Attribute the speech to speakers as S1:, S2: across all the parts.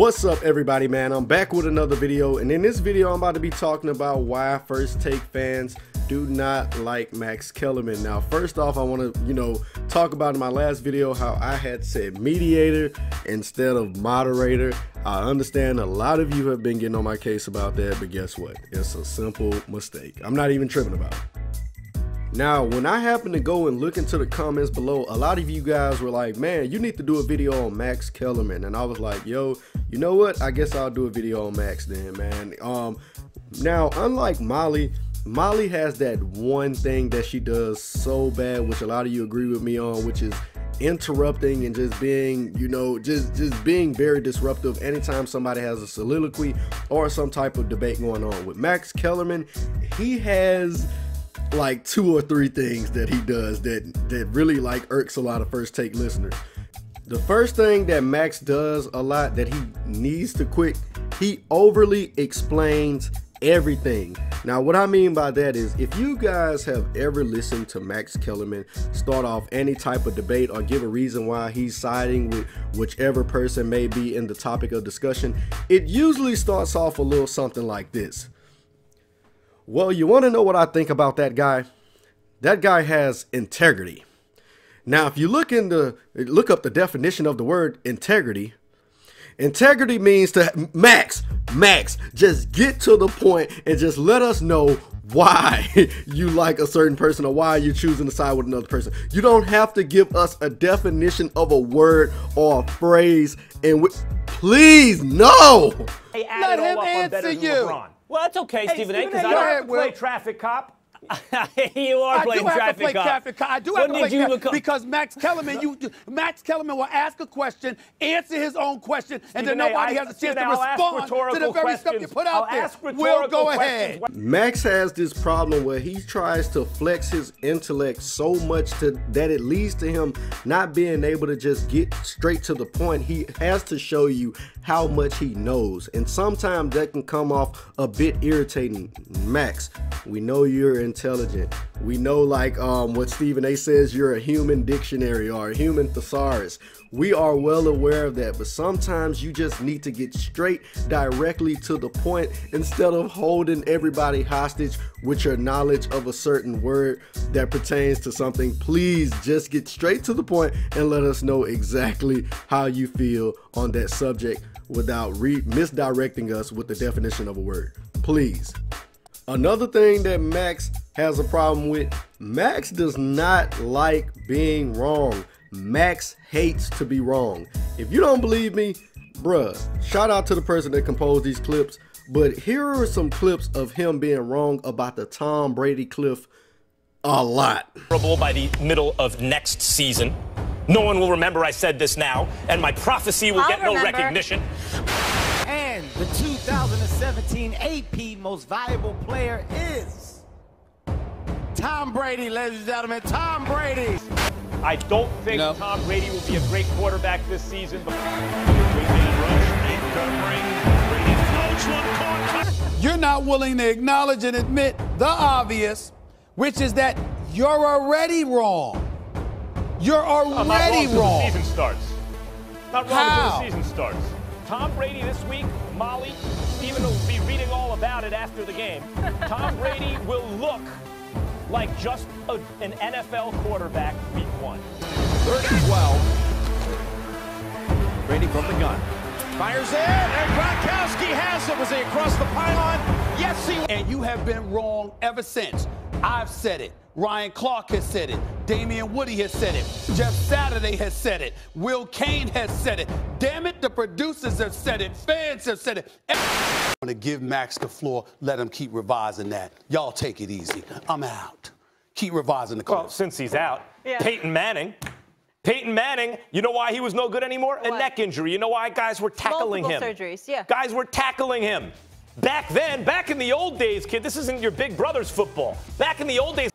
S1: What's up, everybody, man? I'm back with another video, and in this video I'm about to be talking about why First Take fans do not like Max Kellerman. Now, first off, I want to talk about in my last video how I had said mediator instead of moderator. I understand a lot of you have been getting on my case about that, but guess what? It's a simple mistake. I'm not even tripping about it. Now, when I happened to go and look into the comments below, a lot of you guys were like, man, you need to do a video on Max Kellerman. And I was like, yo, you know what? I guess I'll do a video on Max then, man. Now, unlike Molly has that one thing that she does so bad, which a lot of you agree with me on, which is interrupting and just being, just being very disruptive anytime somebody has a soliloquy or some type of debate going on. With Max Kellerman, he has like 2 or 3 things that he does that really like irks a lot of First Take listeners. The first thing that Max does a lot that he needs to quit, he overly explains everything. Now, what I mean by that is, if you guys have ever listened to Max Kellerman start off any type of debate or give a reason why he's siding with whichever person may be in the topic of discussion, it usually starts off a little something like this. Well, you want to know what I think about that guy? That guy has integrity. Now, if you look up the definition of the word integrity, integrity means to Max, just get to the point and just let us know why you like a certain person or why you're choosing to side with another person. You don't have to give us a definition of a word or a phrase, and please, no.
S2: Hey, let him answer you.
S3: Well, that's okay,
S2: hey,
S3: Stephen A, because
S2: I
S3: don't
S2: have to
S3: play traffic cop. You are playing traffic cop.
S2: I do have to play traffic cop because Max Kellerman, Max Kellerman will ask a question, answer his own question, and then nobody has a chance to respond to the very stuff you put out there. We'll go ahead.
S1: Max has this problem where he tries to flex his intellect so much that it leads to him not being able to just get straight to the point. He has to show you how much he knows, and sometimes that can come off a bit irritating. Max, we know you're intelligent. We know, like what Stephen A says, you're a human dictionary or a human thesaurus. We are well aware of that, but sometimes you just need to get straight directly to the point instead of holding everybody hostage with your knowledge of a certain word that pertains to something. Please just get straight to the point and let us know exactly how you feel on that subject without misdirecting us with the definition of a word, please. Another thing that Max has a problem with, Max does not like being wrong. Max hates to be wrong. If you don't believe me, bruh, shout out to the person that composed these clips, but here are some clips of him being wrong about the Tom Brady cliff a lot.
S3: By the middle of next season. No one will remember I said this now, and my prophecy will get no recognition.
S4: And the 2017 AP Most Valuable Player is Tom Brady, ladies and gentlemen, Tom Brady.
S3: I don't think Tom Brady will be a great quarterback this season.
S2: You're not willing to acknowledge and admit the obvious, which is that you're already wrong. You're already wrong.
S3: The season starts. Not wrong until the season starts. Tom Brady this week, Molly, Stephen will be reading all about it after the game. Tom Brady will look like just an NFL quarterback week 1.
S4: 3rd and 12. Brady from the gun. Fires in, and Gronkowski has it. Was he across the pylon? Yes, he was.
S2: And you have been wrong ever since. I've said it. Ryan Clark has said it. Damian Woody has said it. Jeff Saturday has said it. Will Kane has said it. Damn it, the producers have said it. Fans have said it. I'm going to give Max the floor. Let him keep revising that. Y'all take it easy. I'm out. Keep revising the clip.
S3: Well, since he's out, Peyton Manning, you know why he was no good anymore? A neck injury. You know why? Guys were tackling him.
S5: Surgeries, yeah.
S3: Guys were tackling him. Back then, back in the old days, kid, this isn't your big brother's football. Back in the old days.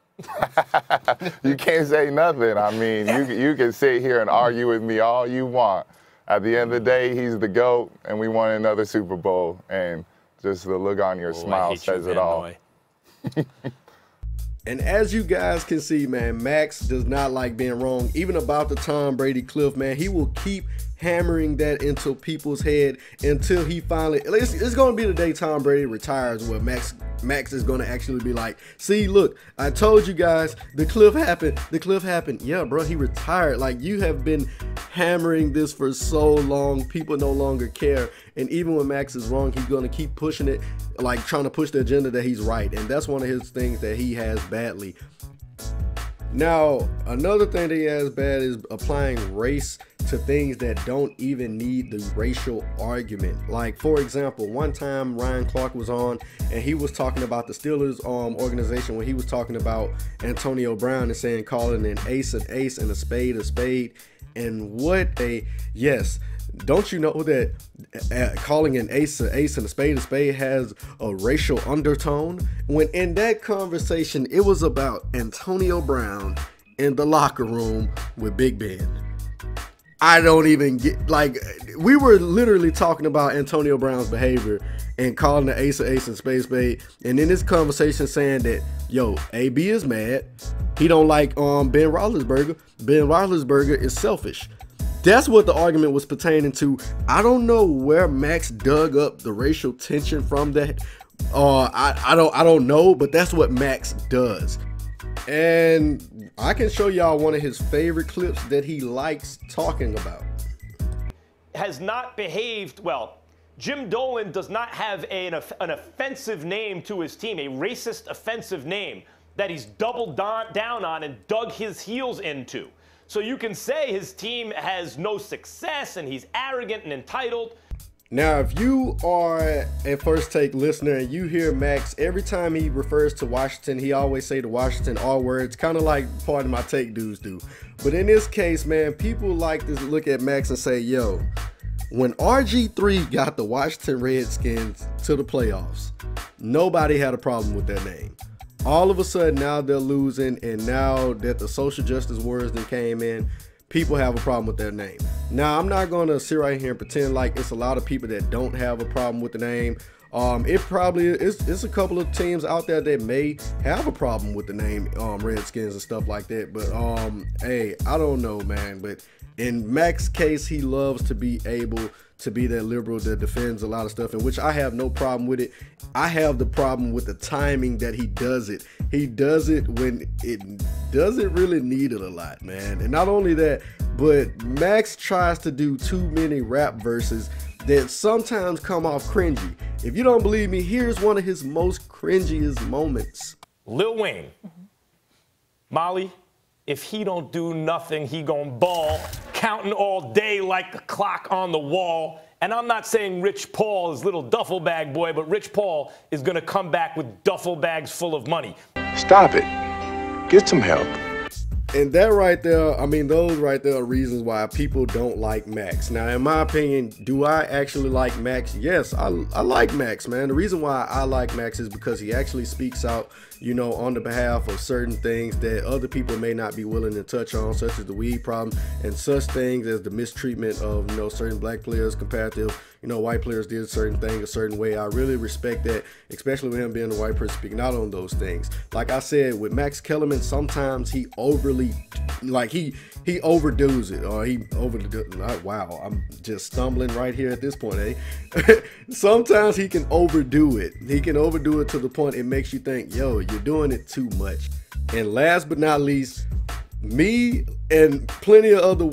S6: You can't say nothing. I mean, you can sit here and argue with me all you want. At the end of the day, he's the GOAT, and we won another Super Bowl. And just the look on your smile says it all.
S1: And as you guys can see, man, Max does not like being wrong. Even about the Tom Brady cliff, man, he will keep hammering that into people's head until he finally, it's going to be the day Tom Brady retires, where Max is going to actually be like, see, look, I told you guys, the cliff happened. Yeah, bro, he retired. Like, you have been hammering this for so long, people no longer care. And even when Max is wrong, he's going to keep pushing it, like trying to push the agenda that he's right. And that's one of his things that he has badly. Now, another thing that he has bad is applying race to things that don't even need the racial argument. Like, for example, one time Ryan Clark was on and he was talking about the Steelers organization when he was talking about Antonio Brown and saying calling an ace and a spade a spade. And what a, yes, don't you know that calling an ace and a spade has a racial undertone? When in that conversation, it was about Antonio Brown in the locker room with Big Ben. I don't even get, like, we were literally talking about Antonio Brown's behavior and calling the ace and spade. And in this conversation saying that, yo, AB is mad. He don't like Ben Roethlisberger. Ben Roethlisberger is selfish. That's what the argument was pertaining to. I don't know where Max dug up the racial tension from that. I don't know, but that's what Max does. And I can show y'all one of his favorite clips that he likes talking about.
S3: Has not behaved well. Jim Dolan does not have an offensive name to his team, a racist offensive name that he's doubled down on and dug his heels into. So you can say his team has no success and he's arrogant and entitled.
S1: Now, if you are a First Take listener and you hear Max, every time he refers to Washington, he always say the Washington all words, kind of like Pardon My Take dudes do. But in this case, man, people like to look at Max and say, yo, when RG3 got the Washington Redskins to the playoffs, nobody had a problem with their name. All of a sudden, now they're losing, and now that the social justice wars that came in, people have a problem with their name. Now, I'm not going to sit right here and pretend like it's a lot of people that don't have a problem with the name. It probably is a couple of teams out there that may have a problem with the name Redskins and stuff like that. But hey, I don't know, man. But in Max's case, he loves to be able to be that liberal that defends a lot of stuff, in which I have no problem with it. I have the problem with the timing that he does it. He does it when it doesn't really need it a lot, man. And not only that, but Max tries to do too many rap verses that sometimes come off cringy. If you don't believe me, here's one of his most cringiest moments.
S3: Lil Wayne. Molly, if he don't do nothing, he gon' ball, counting all day like the clock on the wall. And I'm not saying Rich Paul is little duffel bag boy, but Rich Paul is gonna come back with duffel bags full of money.
S6: Stop it. Get some help.
S1: And that right there, I mean, those right there are reasons why people don't like Max. Now, in my opinion, do I actually like Max? Yes, I like Max, man. The reason why I like Max is because he actually speaks out, you know, on the behalf of certain things that other people may not be willing to touch on, such as the weed problem and such things as the mistreatment of, you know, certain black players compared to, you know, white players did a certain thing a certain way. I really respect that, especially with him being a white person speaking out on those things. Like I said, with Max Kellerman, sometimes he overly, like he overdoes it, or he wow, I'm just stumbling right here at this point, eh? Sometimes he can overdo it. He can overdo it to the point it makes you think, yo, you're doing it too much. And last but not least, me and plenty of other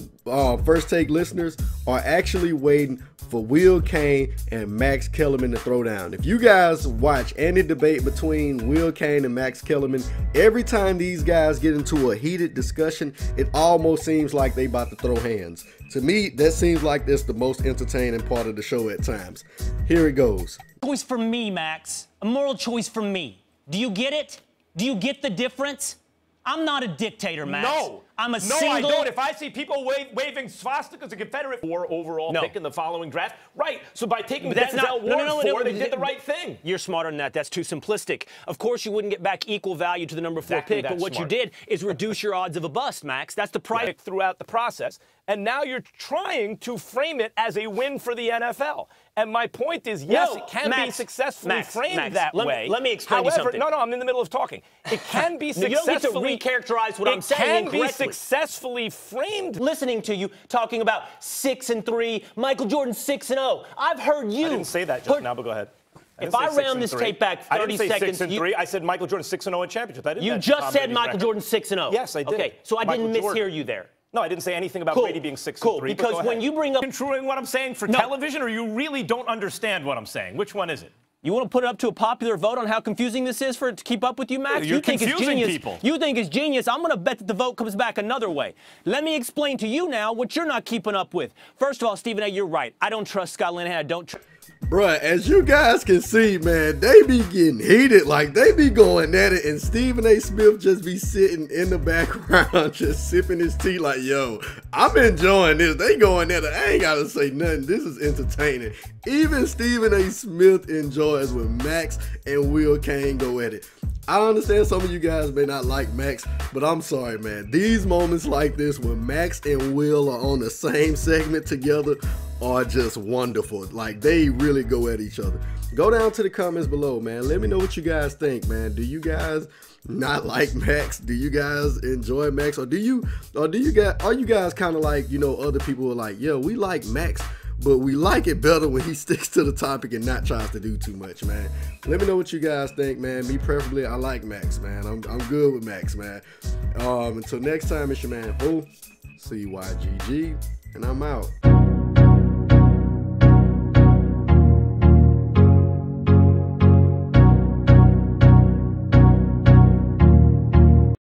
S1: First Take listeners are actually waiting for Will Kane and Max Kellerman to throw down. If you guys watch any debate between Will Kane and Max Kellerman, every time these guys get into a heated discussion, it almost seems like they about to throw hands. To me, that seems like that's the most entertaining part of the show at times. Here it goes.
S5: Choice for me, Max. A moral choice for me. Do you get it? Do you get the difference? I'm not a dictator, Max.
S3: No.
S5: I'm a
S3: No,
S5: single...
S3: I don't. If I see people waving swastikas, a Confederate overall pick in the following draft, right? So by taking Denzel Ward, they did the right thing.
S5: You're smarter than that. That's too simplistic. Of course, you wouldn't get back equal value to the number 4 pick, but what you did is reduce your odds of a bust, Max. That's the price
S3: throughout the process. And now you're trying to frame it as a win for the NFL. And my point is, yes, it can be successfully framed that way.
S5: Let me explain you something.
S3: No, I'm in the middle of talking. It can be successfully...
S5: You don't get to recharacterize what I'm saying incorrectly.
S3: successfully framed
S5: listening to you talking about 6-3, Michael Jordan 6-0. I've heard you.
S3: I didn't say that just now, but go ahead.
S5: If I round this tape back 30
S3: I didn't say
S5: seconds,
S3: 6-3. I said Michael Jordan 6-0 in championships. I didn't.
S5: You just said Michael Jordan 6-0.
S3: Yes, I did.
S5: Okay, so I didn't mishear you there.
S3: No, I didn't say anything about Brady being 6-3.
S5: Cool, because when you bring up
S3: construing what I'm saying for television, or you really don't understand what I'm saying, which one is it?
S5: You want to put it up to a popular vote on how confusing this is to keep up with you, Max?
S3: You're
S5: you think it's
S3: confusing
S5: genius.
S3: people.
S5: You think it's genius. I'm going to bet that the vote comes back another way. Let me explain to you now what you're not keeping up with. First of all, Stephen A., you're right. I don't trust Scott Linehan. I don't trust.
S1: Bruh, as you guys can see, man, they be getting heated. Like, they be going at it, and Stephen A. Smith just be sitting in the background just sipping his tea like, yo, I'm enjoying this. They going at it. I ain't got to say nothing. This is entertaining. Even Stephen A. Smith enjoys when Max and Will Kane go at it. I understand some of you guys may not like Max, but I'm sorry, man. These moments like this when Max and Will are on the same segment together are just wonderful. Like, they really go at each other. Go down to the comments below, man. Let me know what you guys think, man. Do you guys not like Max? Do you guys enjoy Max? Or are you guys kind of like, you know, other people are like, yo, we like Max, but we like it better when he sticks to the topic and not tries to do too much, man. Let me know what you guys think, man. Me preferably, I like Max, man. I'm good with Max, man. Until next time, it's your man, Ho, CYGG, and I'm out.